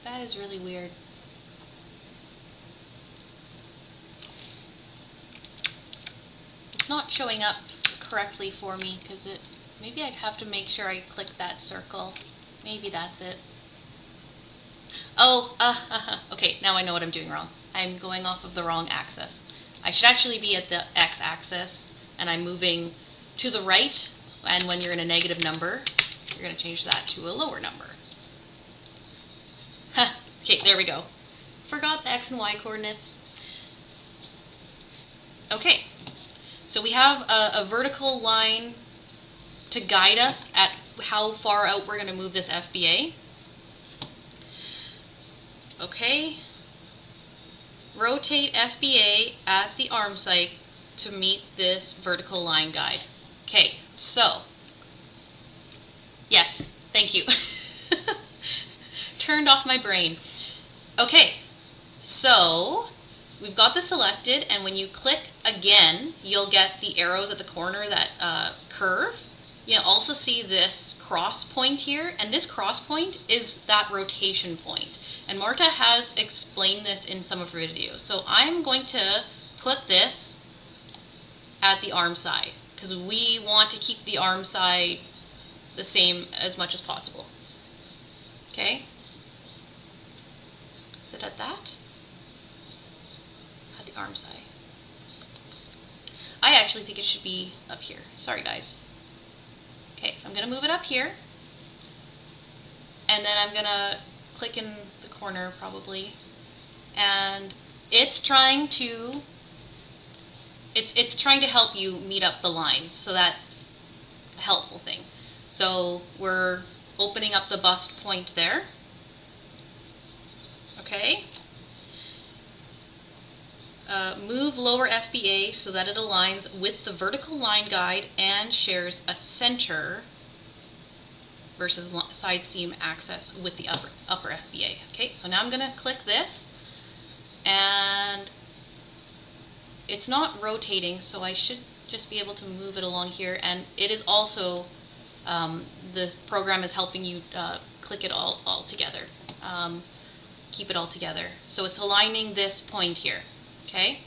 That is really weird. It's not showing up correctly for me because maybe I'd have to make sure I click that circle. Maybe that's it. Oh, okay, now I know what I'm doing wrong. I'm going off of the wrong axis. I should actually be at the x-axis, and I'm moving to the right, and when you're in a negative number, you're going to change that to a lower number. Okay, there we go. Forgot the x and y coordinates. Okay, so we have a vertical line to guide us at how far out we're going to move this FBA. Okay, rotate FBA at the arm site to meet this vertical line guide. Okay, so, yes, thank you. Turned off my brain. Okay, so we've got this selected, and when you click again, you'll get the arrows at the corner that curve. You'll also see this cross point here, and this cross point is that rotation point. And Marta has explained this in some of her videos. So I'm going to put this at the arm side, because we want to keep the arm side the same as much as possible. Okay? Is it at that? At the arm side. I actually think it should be up here. Sorry, guys. Okay, so I'm going to move it up here. And then I'm going to click in the corner probably. And it's trying to help you meet up the lines, so that's a helpful thing. So we're opening up the bust point there. Okay. Move lower FBA so that it aligns with the vertical line guide and shares a center versus side seam axis with the upper FBA. Okay, so now I'm going to click this, and it's not rotating, so I should just be able to move it along here, and it is also, the program is helping you click it all together, keep it all together. So it's aligning this point here, okay?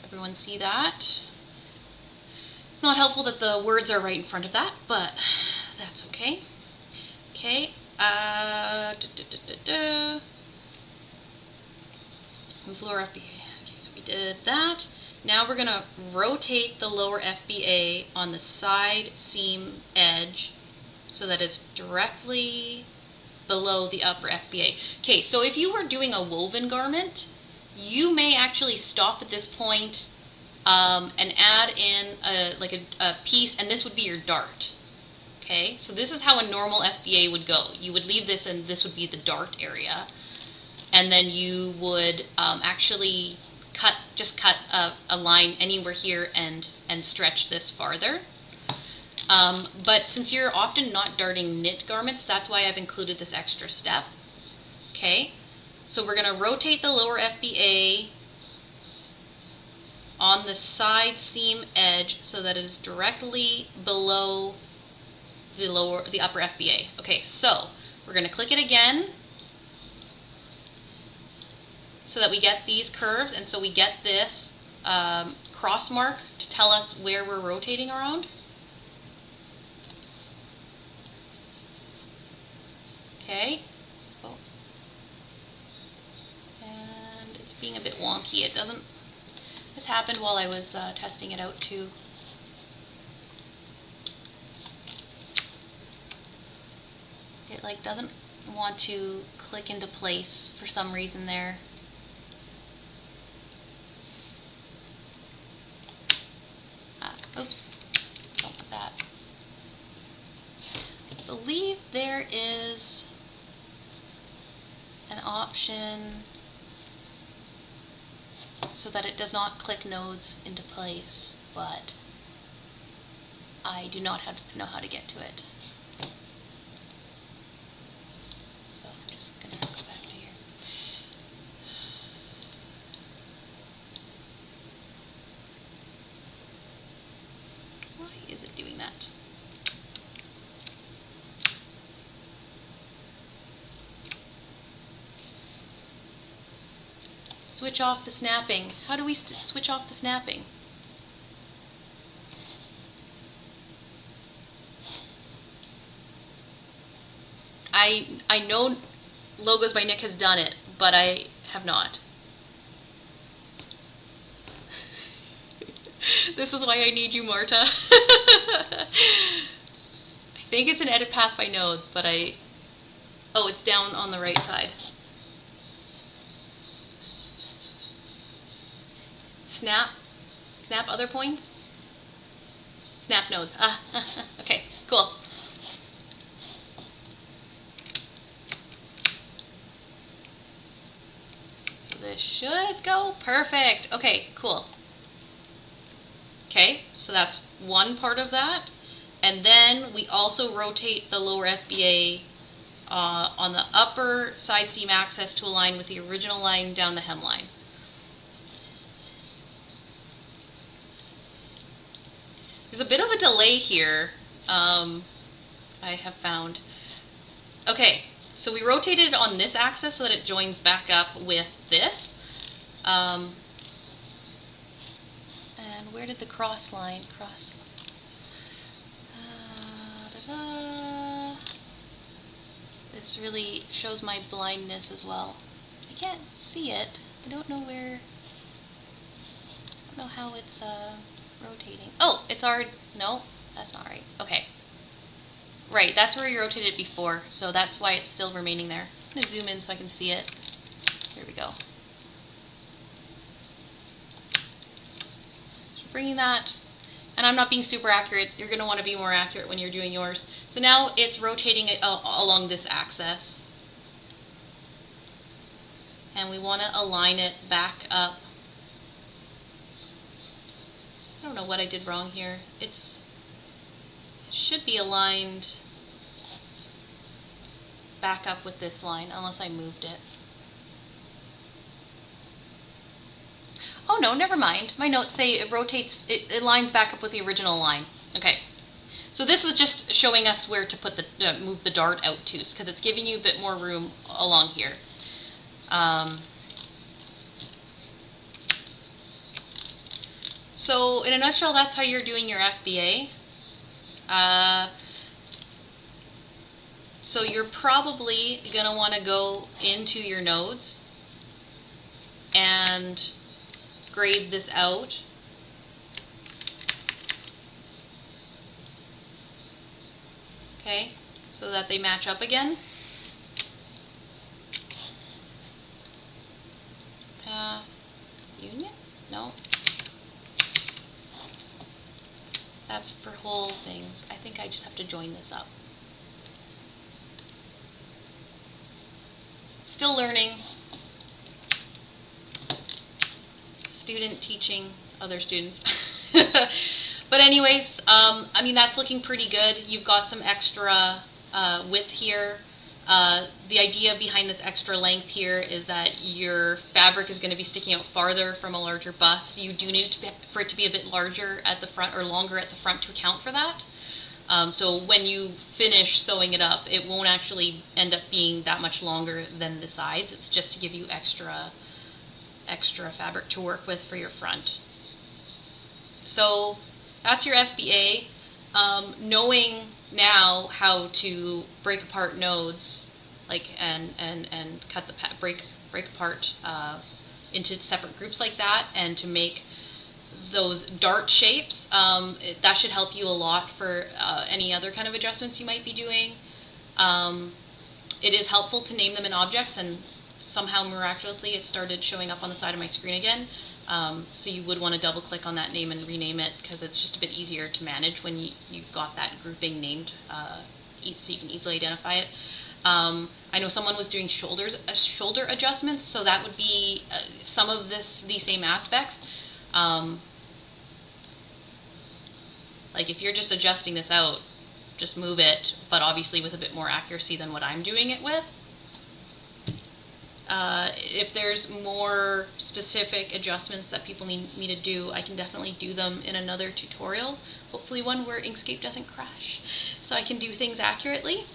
Everyone see that? Not helpful that the words are right in front of that, but that's okay. Okay, move lower FBA. Okay, so we did that. Now we're going to rotate the lower FBA on the side seam edge so that it's directly below the upper FBA. Okay, so if you were doing a woven garment, you may actually stop at this point and add in a piece, and this would be your dart. Okay, so this is how a normal FBA would go. You would leave this, and this would be the dart area, and then you would actually cut a line anywhere here and stretch this farther. But since you're often not darting knit garments, that's why I've included this extra step. Okay, so we're going to rotate the lower FBA on the side seam edge so that it is directly below the upper FBA. Okay, so we're going to click it again so that we get these curves, and so we get this cross mark to tell us where we're rotating around. Okay. Oh. And it's being a bit wonky. It doesn't. This happened while I was testing it out too. It doesn't want to click into place for some reason there. Oops, don't want that. I believe there is an option so that it does not click nodes into place, but I do not know how to get to it. So I'm just going to go back to here. Why is it doing that? Switch off the snapping. How do we switch off the snapping? I know Logos by Nick has done it, but I have not. This is why I need you, Marta. I think it's an edit path by nodes, but oh, it's down on the right side. Snap other points? Snap nodes. Ah, okay, cool. So this should go perfect. Okay, cool. Okay, so that's one part of that. And then we also rotate the lower FBA on the upper side seam axis to align with the original line down the hemline. There's a bit of a delay here, I have found. Okay, so we rotated it on this axis so that it joins back up with this. And where did the cross line cross? This really shows my blindness as well. I can't see it. I don't know where. I don't know how it's rotating. Oh, it's already. No, that's not right. Okay. Right, that's where you rotated it before, so that's why it's still remaining there. I'm going to zoom in so I can see it. There we go. So bringing that, and I'm not being super accurate. You're going to want to be more accurate when you're doing yours. So now it's rotating it along this axis. And we want to align it back up. I don't know what I did wrong here. It should be aligned back up with this line, unless I moved it. Oh no, never mind. My notes say it rotates, it lines back up with the original line. Okay. So this was just showing us where to put the, move the dart out to, because it's giving you a bit more room along here. So in a nutshell, that's how you're doing your FBA. So you're probably going to want to go into your nodes and grade this out. Okay, so that they match up again. Path union? No. That's for whole things. I think I just have to join this up. Still learning. Student teaching other students. But anyways, I mean, that's looking pretty good. You've got some extra width here. The idea behind this extra length here is that your fabric is going to be sticking out farther from a larger bust. You do need for it to be a bit larger at the front or longer at the front to account for that. So when you finish sewing it up, it won't actually end up being that much longer than the sides. It's just to give you extra fabric to work with for your front. So that's your FBA. Knowing now how to break apart nodes, like and cut the break apart into separate groups like that, and to make those dart shapes, that should help you a lot for any other kind of adjustments you might be doing. It is helpful to name them in objects, and somehow miraculously it started showing up on the side of my screen again. So you would want to double click on that name and rename it, because it's just a bit easier to manage when you've got that grouping named, so you can easily identify it. I know someone was doing shoulder adjustments, so that would be some of these same aspects. Like if you're just adjusting this out, just move it, but obviously with a bit more accuracy than what I'm doing it with. If there's more specific adjustments that people need me to do, I can definitely do them in another tutorial. Hopefully one where Inkscape doesn't crash, so I can do things accurately.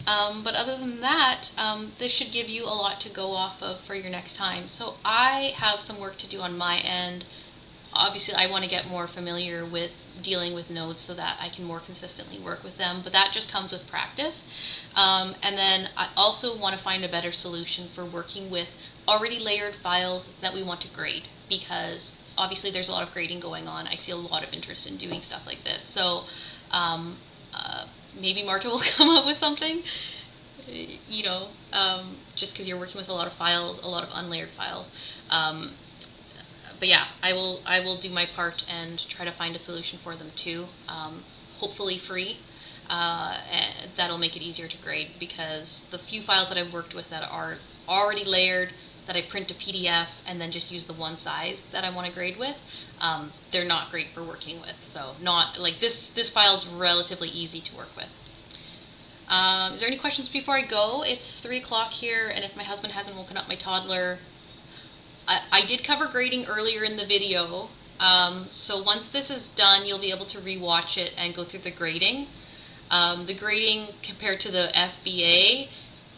But other than that, this should give you a lot to go off of for your next time. So I have some work to do on my end. Obviously, I want to get more familiar with dealing with nodes so that I can more consistently work with them, but that just comes with practice. And then I also want to find a better solution for working with already layered files that we want to grade, because obviously there's a lot of grading going on. I see a lot of interest in doing stuff like this. So maybe Marta will come up with something, you know, just because you're working with a lot of files, a lot of unlayered files. But yeah, I will do my part and try to find a solution for them too, hopefully free. And that'll make it easier to grade, because the few files that I've worked with that are already layered, that I print to PDF and then just use the one size that I want to grade with, they're not great for working with. So not like this file is relatively easy to work with. Is there any questions before I go? It's 3 o'clock here, and if my husband hasn't woken up my toddler, I did cover grading earlier in the video, so once this is done, you'll be able to rewatch it and go through the grading. The grading compared to the FBA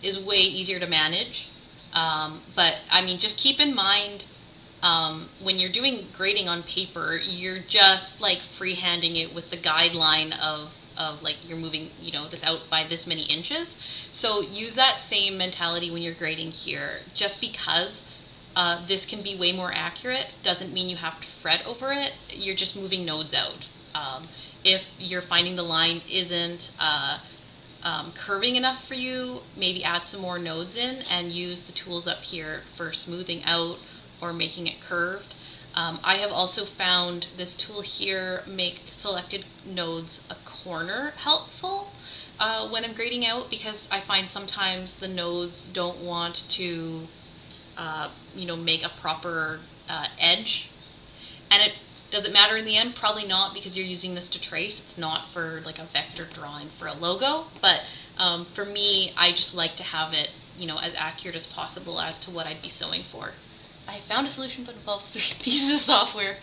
is way easier to manage, but I mean, just keep in mind, when you're doing grading on paper, you're just like freehanding it with the guideline of like you're moving, you know, this out by this many inches. So use that same mentality when you're grading here. Just because this can be way more accurate doesn't mean you have to fret over it. You're just moving nodes out. If you're finding the line isn't curving enough for you, maybe add some more nodes in and use the tools up here for smoothing out or making it curved. I have also found this tool here make selected nodes a corner helpful when I'm grading out, because I find sometimes the nodes don't want to make a proper edge. And does it matter in the end? Probably not, because you're using this to trace. It's not for like a vector drawing for a logo. But for me, I just like to have it, as accurate as possible as to what I'd be sewing for. I found a solution but involved 3 pieces of software.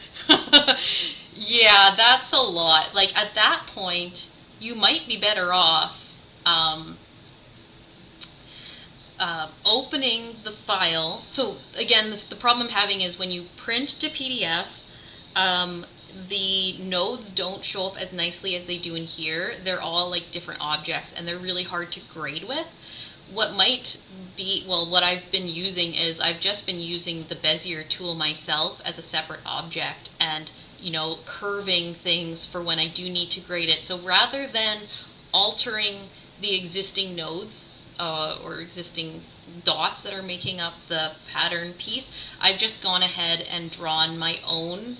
Yeah, that's a lot. Like at that point, you might be better off opening the file. So again, the problem I'm having is when you print to PDF, the nodes don't show up as nicely as they do in here. They're all like different objects and they're really hard to grade with. What might be, what I've been using is I've just been using the Bezier tool myself as a separate object and, curving things for when I do need to grade it. So rather than altering the existing nodes or existing dots that are making up the pattern piece, I've just gone ahead and drawn my own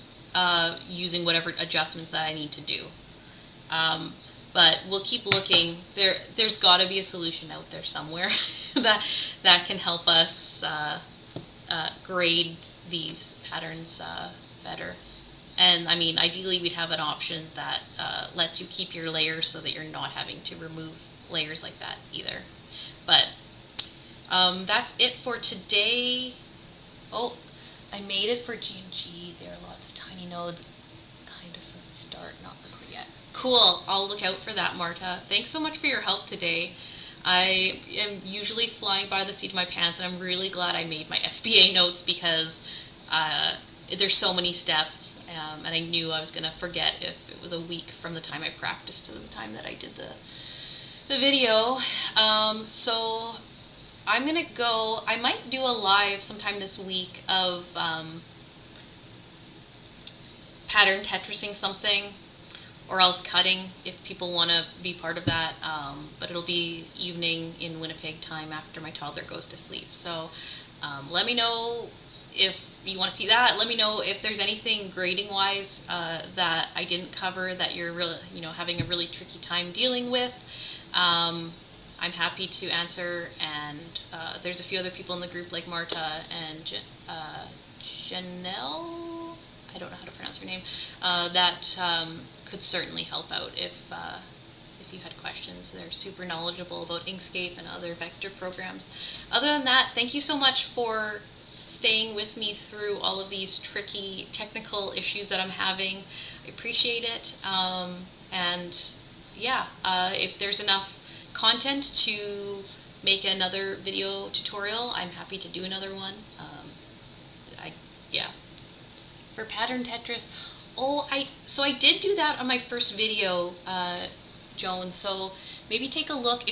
using whatever adjustments that I need to do. But we'll keep looking. There's got to be a solution out there somewhere that can help us grade these patterns better. And I mean, ideally we'd have an option that lets you keep your layers so that you're not having to remove layers like that either. But that's it for today. Oh, I made it for G&G. There are lots of tiny nodes, kind of from the start, not recorded yet. Cool, I'll look out for that, Marta. Thanks so much for your help today. I am usually flying by the seat of my pants, and I'm really glad I made my FBA notes because there's so many steps, and I knew I was going to forget if it was a week from the time I practiced to the time that I did the video. So I'm going to go, I might do a live sometime this week of pattern Tetrising something, or else cutting if people want to be part of that, but it'll be evening in Winnipeg time after my toddler goes to sleep. So let me know if you want to see that. Let me know if there's anything grading wise that I didn't cover that you're really, having a really tricky time dealing with. I'm happy to answer, and there's a few other people in the group like Marta and Janelle, I don't know how to pronounce her name, that could certainly help out if you had questions. They're super knowledgeable about Inkscape and other vector programs. Other than that, thank you so much for staying with me through all of these tricky technical issues that I'm having. I appreciate it. And yeah, if there's enough content to make another video tutorial, I'm happy to do another one. Yeah. For pattern Tetris, so I did do that on my first video, Joan, so maybe take a look.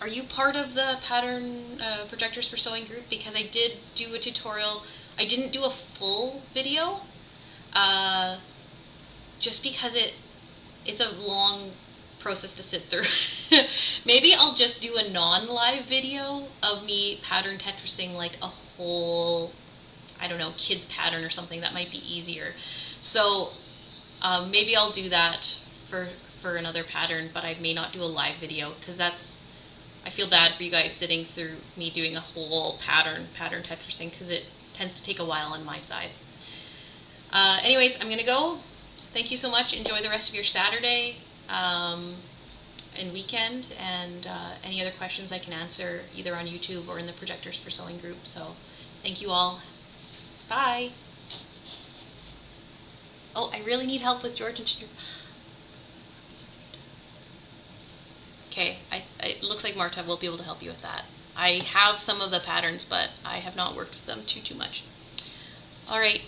Are you part of the pattern Projectors for Sewing group? Because I did do a tutorial. I didn't do a full video, just because it's a long process to sit through. Maybe I'll just do a non-live video of me pattern Tetrising like a whole, I don't know, kids pattern or something. That might be easier. So maybe I'll do that for another pattern, but I may not do a live video because I feel bad for you guys sitting through me doing a whole pattern Tetrising because it tends to take a while on my side. Anyways, I'm gonna go. Thank you so much. Enjoy the rest of your Saturday and weekend, and any other questions I can answer either on YouTube or in the Projectors for Sewing group. So thank you all. Bye. Oh, I really need help with George and Ginger. Okay, it looks like Marta will be able to help you with that. I have some of the patterns, but I have not worked with them too much. All right.